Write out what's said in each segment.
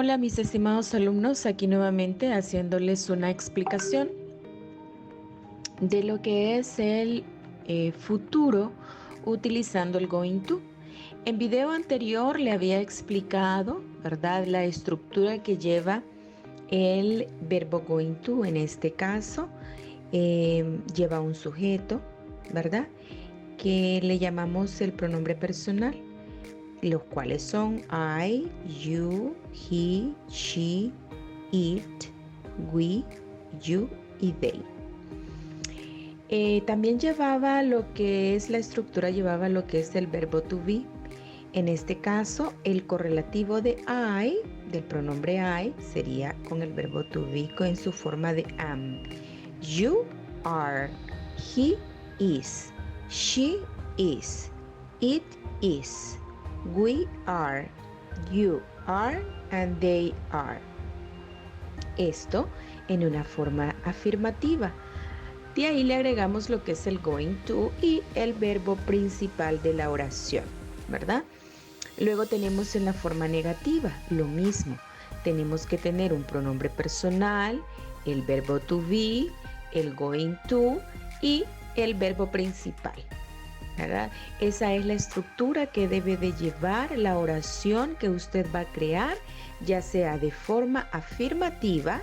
Hola mis estimados alumnos, aquí nuevamente haciéndoles una explicación de lo que es el futuro utilizando el going to. En video anterior le había explicado, ¿verdad?, la estructura que lleva el verbo going to. En este caso lleva un sujeto, ¿verdad?, que le llamamos el pronombre personal, los cuales son I, you, he, she, it, we, you y they. También llevaba lo que es la estructura, llevaba lo que es el verbo to be. En este caso, el correlativo de I, del pronombre I, sería con el verbo to be en su forma de am. You are, he is, she is, it is, we are, you are, and they are. Esto en una forma afirmativa. De ahí le agregamos lo que es el going to y el verbo principal de la oración, ¿verdad? Luego tenemos en la forma negativa lo mismo. Tenemos que tener un pronombre personal, el verbo to be, el going to y el verbo principal, ¿verdad? Esa es la estructura que debe de llevar la oración que usted va a crear, ya sea de forma afirmativa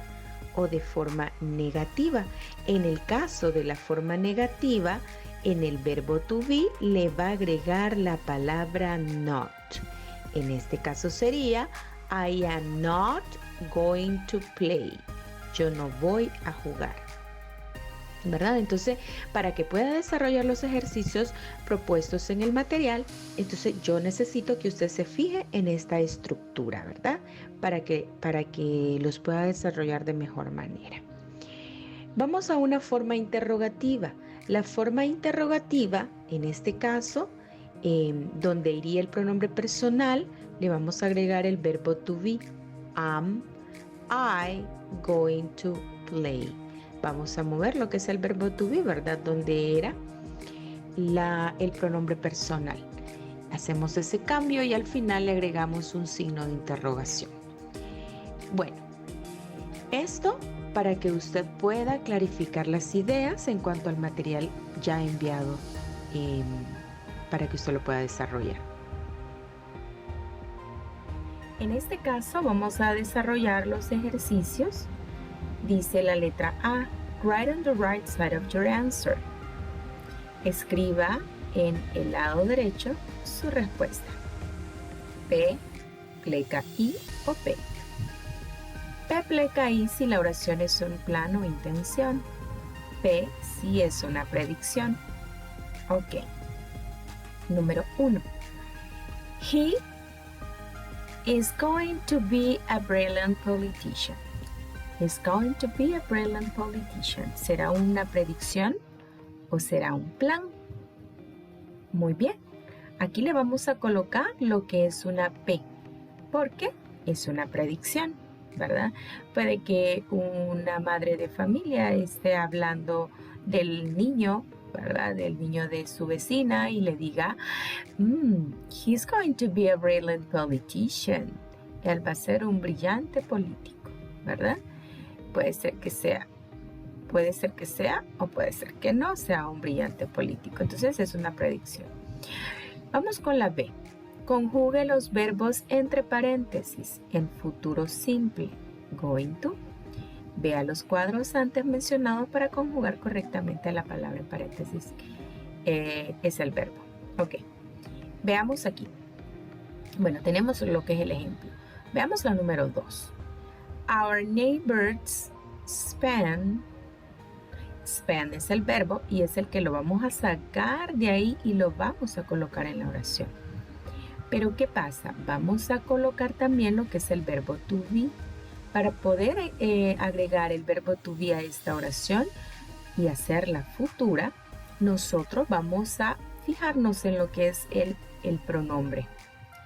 o de forma negativa. En el caso de la forma negativa, en el verbo to be le va a agregar la palabra not. En este caso sería I am not going to play. Yo no voy a jugar, ¿verdad? Entonces, para que pueda desarrollar los ejercicios propuestos en el material, entonces yo necesito que usted se fije en esta estructura, ¿verdad? Para que los pueda desarrollar de mejor manera. Vamos a una forma interrogativa. La forma interrogativa, en este caso, donde iría el pronombre personal, le vamos a agregar el verbo to be. Am I going to play? Vamos a mover lo que es el verbo to be, ¿verdad? Donde era el pronombre personal. Hacemos ese cambio y al final le agregamos un signo de interrogación. Bueno, esto para que usted pueda clarificar las ideas en cuanto al material ya enviado para que usted lo pueda desarrollar. En este caso vamos a desarrollar los ejercicios. Dice la letra A, write on the right side of your answer. Escriba en el lado derecho su respuesta. P, pleca I o P. P pleca I si la oración es un plan o intención. P si es una predicción. Ok. Número 1. He is going to be a brilliant politician. Is going to be a brilliant politician. ¿Será una predicción o será un plan? Muy bien. Aquí le vamos a colocar lo que es una P, porque es una predicción, ¿verdad? Puede que una madre de familia esté hablando del niño, ¿verdad? Del niño de su vecina y le diga, he's going to be a brilliant politician. Él va a ser un brillante político, ¿verdad? Puede ser que sea o puede ser que no sea un brillante político. Entonces es una predicción. Vamos con la B. Conjugue los verbos entre paréntesis en futuro simple. Going to. Vea los cuadros antes mencionados para conjugar correctamente la palabra en paréntesis. Es el verbo. Ok. Veamos aquí. Bueno, tenemos lo que es el ejemplo. Veamos la número 2. Our neighbors spend es el verbo y es el que lo vamos a sacar de ahí y lo vamos a colocar en la oración. Pero ¿qué pasa? Vamos a colocar también lo que es el verbo to be. Para poder agregar el verbo to be a esta oración y hacerla futura, nosotros vamos a fijarnos en lo que es el pronombre.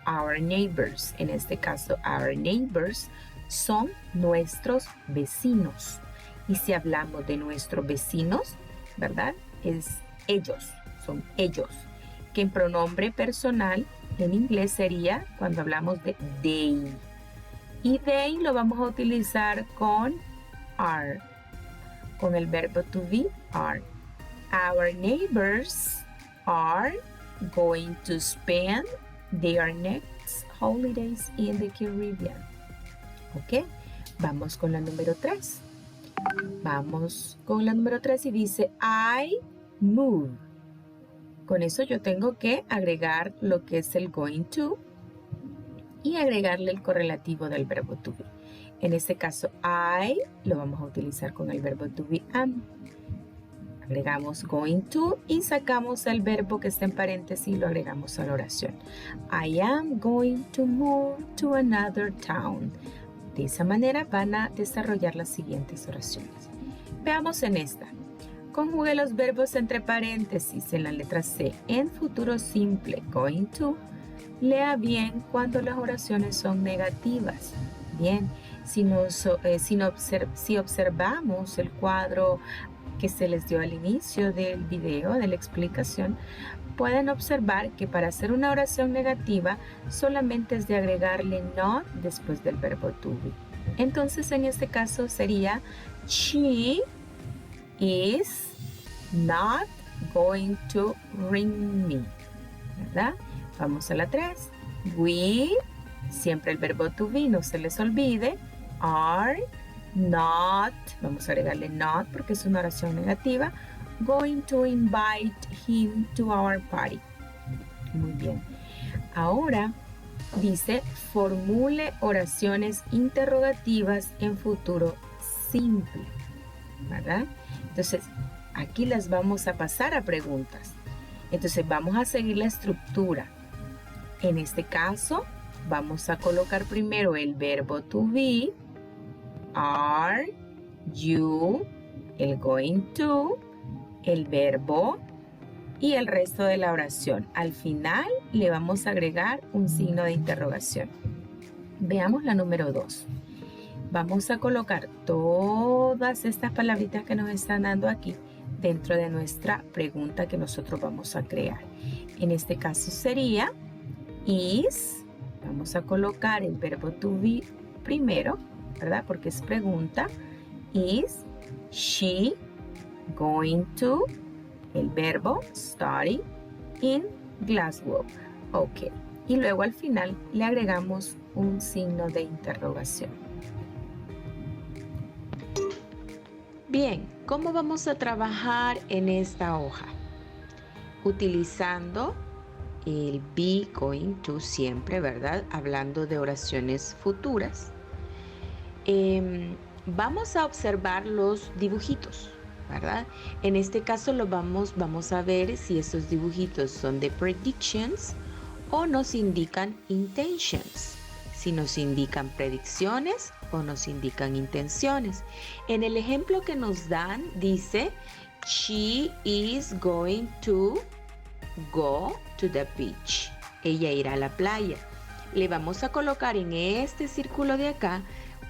Our neighbors, en este caso, our neighbors son nuestros vecinos. Y si hablamos de nuestros vecinos, ¿verdad? Es ellos, son ellos. Que en pronombre personal en inglés sería cuando hablamos de they. Y they lo vamos a utilizar con are, con el verbo to be, are. Our neighbors are going to spend their next holidays in the Caribbean. ¿Ok? Vamos con la número 3. Vamos con la número 3 y dice I move. Con eso yo tengo que agregar lo que es el going to y agregarle el correlativo del verbo to be. En este caso, I lo vamos a utilizar con el verbo to be am. Agregamos going to y sacamos el verbo que está en paréntesis y lo agregamos a la oración. I am going to move to another town. De esa manera van a desarrollar las siguientes oraciones. Veamos en esta. Conjugue los verbos entre paréntesis en la letra C en futuro simple, going to. Lea bien cuando las oraciones son negativas. Bien, si observamos el cuadro que se les dio al inicio del video, de la explicación, pueden observar que para hacer una oración negativa solamente es de agregarle not después del verbo to be. Entonces en este caso sería she is not going to ring me, ¿verdad? Vamos a la 3. We, siempre el verbo to be, no se les olvide, are not, vamos a agregarle not porque es una oración negativa, going to invite him to our party. Muy bien. Ahora dice, formule oraciones interrogativas en futuro simple, ¿verdad? Entonces, aquí las vamos a pasar a preguntas. Entonces, vamos a seguir la estructura. En este caso, vamos a colocar primero el verbo to be, are, you, el going to, el verbo y el resto de la oración. Al final le vamos a agregar un signo de interrogación. Veamos la número 2. Vamos a colocar todas estas palabritas que nos están dando aquí dentro de nuestra pregunta que nosotros vamos a crear. En este caso sería is, vamos a colocar el verbo to be primero, ¿verdad? Porque es pregunta. Is she going to, el verbo study in Glasgow? Ok. Y luego al final le agregamos un signo de interrogación. Bien, ¿cómo vamos a trabajar en esta hoja? Utilizando el be, going to siempre, ¿verdad? Hablando de oraciones futuras. Vamos a observar los dibujitos, ¿verdad? En este caso vamos a ver si estos dibujitos son de predictions o nos indican intentions. Si nos indican predicciones o nos indican intenciones. En el ejemplo que nos dan dice, she is going to go to the beach. Ella irá a la playa. Le vamos a colocar en este círculo de acá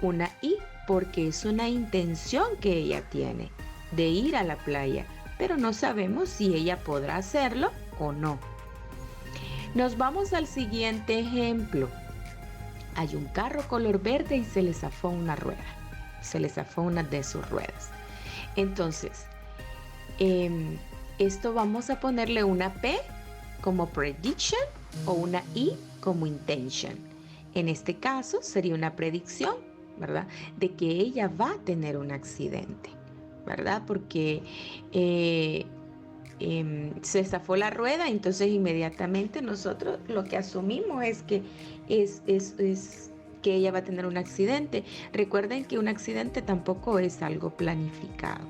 una I porque es una intención que ella tiene de ir a la playa, pero no sabemos si ella podrá hacerlo o no. Nos vamos al siguiente ejemplo. Hay un carro color verde y se le zafó una rueda. Se le zafó una de sus ruedas. Entonces, esto vamos a ponerle una P como prediction o una I como intention. En este caso sería una predicción, ¿verdad? De que ella va a tener un accidente, ¿verdad? Porque se zafó la rueda, entonces inmediatamente nosotros lo que asumimos es que que ella va a tener un accidente. Recuerden que un accidente tampoco es algo planificado.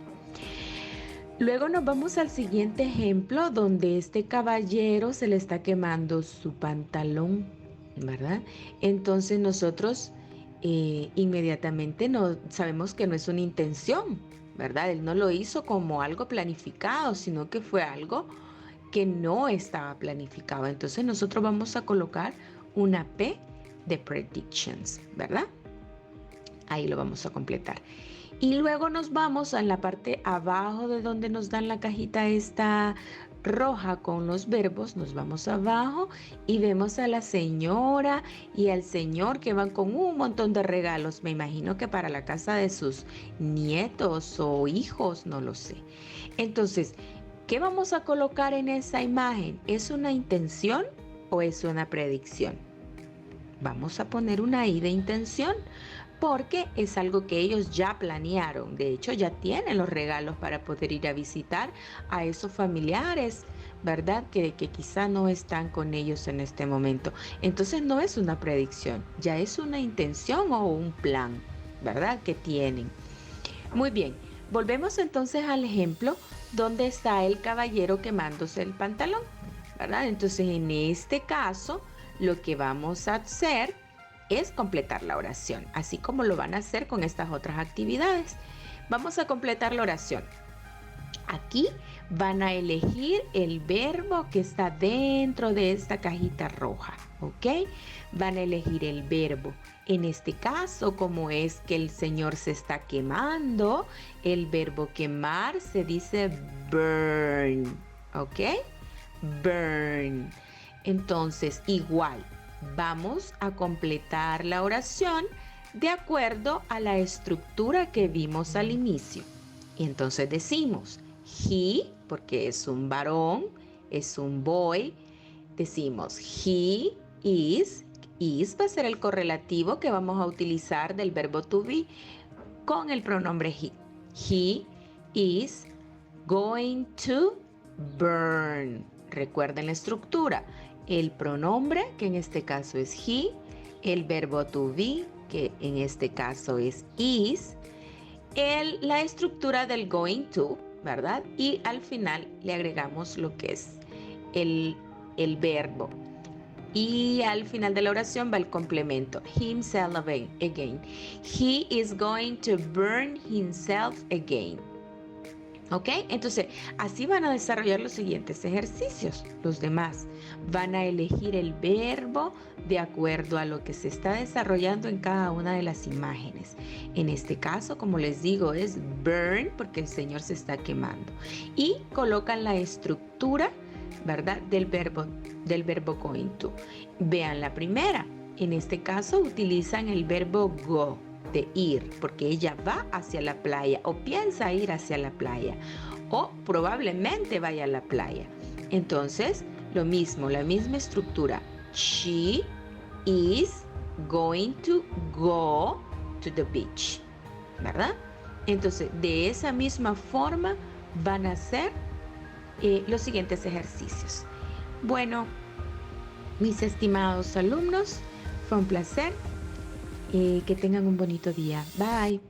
Luego nos vamos al siguiente ejemplo donde este caballero se le está quemando su pantalón, ¿verdad? Entonces nosotros inmediatamente no sabemos que no es una intención, ¿verdad? Él no lo hizo como algo planificado, sino que fue algo que no estaba planificado. Entonces nosotros vamos a colocar una P de predictions, ¿verdad? Ahí lo vamos a completar. Y luego nos vamos a la parte abajo de donde nos dan la cajita esta roja con los verbos, nos vamos abajo y vemos a la señora y al señor que van con un montón de regalos, me imagino que para la casa de sus nietos o hijos, no lo sé. Entonces, ¿qué vamos a colocar en esa imagen? ¿Es una intención o es una predicción? Vamos a poner una I de intención porque es algo que ellos ya planearon. De hecho, ya tienen los regalos para poder ir a visitar a esos familiares, ¿verdad? Que quizá no están con ellos en este momento. Entonces no es una predicción, ya es una intención o un plan, ¿verdad? Que tienen. Muy bien, volvemos entonces al ejemplo donde está el caballero quemándose el pantalón, ¿verdad? Entonces en este caso lo que vamos a hacer es completar la oración, así como lo van a hacer con estas otras actividades. Vamos a completar la oración. Aquí van a elegir el verbo que está dentro de esta cajita roja, ¿ok? Van a elegir el verbo. En este caso, como es que el señor se está quemando, el verbo quemar se dice burn, ¿ok? Burn. Entonces, igual, vamos a completar la oración de acuerdo a la estructura que vimos al inicio. Y entonces decimos, he, porque es un varón, es un boy, decimos he is va a ser el correlativo que vamos a utilizar del verbo to be con el pronombre he. He is going to burn. Recuerden la estructura. El pronombre, que en este caso es he, el verbo to be, que en este caso es is, la estructura del going to, ¿verdad? Y al final le agregamos lo que es el verbo. Y al final de la oración va el complemento, himself again. He is going to burn himself again. ¿Ok? Entonces, así van a desarrollar los siguientes ejercicios. Los demás van a elegir el verbo de acuerdo a lo que se está desarrollando en cada una de las imágenes. En este caso, como les digo, es burn porque el Señor se está quemando. Y colocan la estructura, ¿verdad? Del verbo going to. Vean la primera. En este caso, utilizan el verbo go, de ir, porque ella va hacia la playa o piensa ir hacia la playa o probablemente vaya a la playa. Entonces, lo mismo, la misma estructura. She is going to go to the beach, ¿verdad? Entonces, de esa misma forma van a hacer los siguientes ejercicios. Bueno, mis estimados alumnos, fue un placer. Que tengan un bonito día. Bye.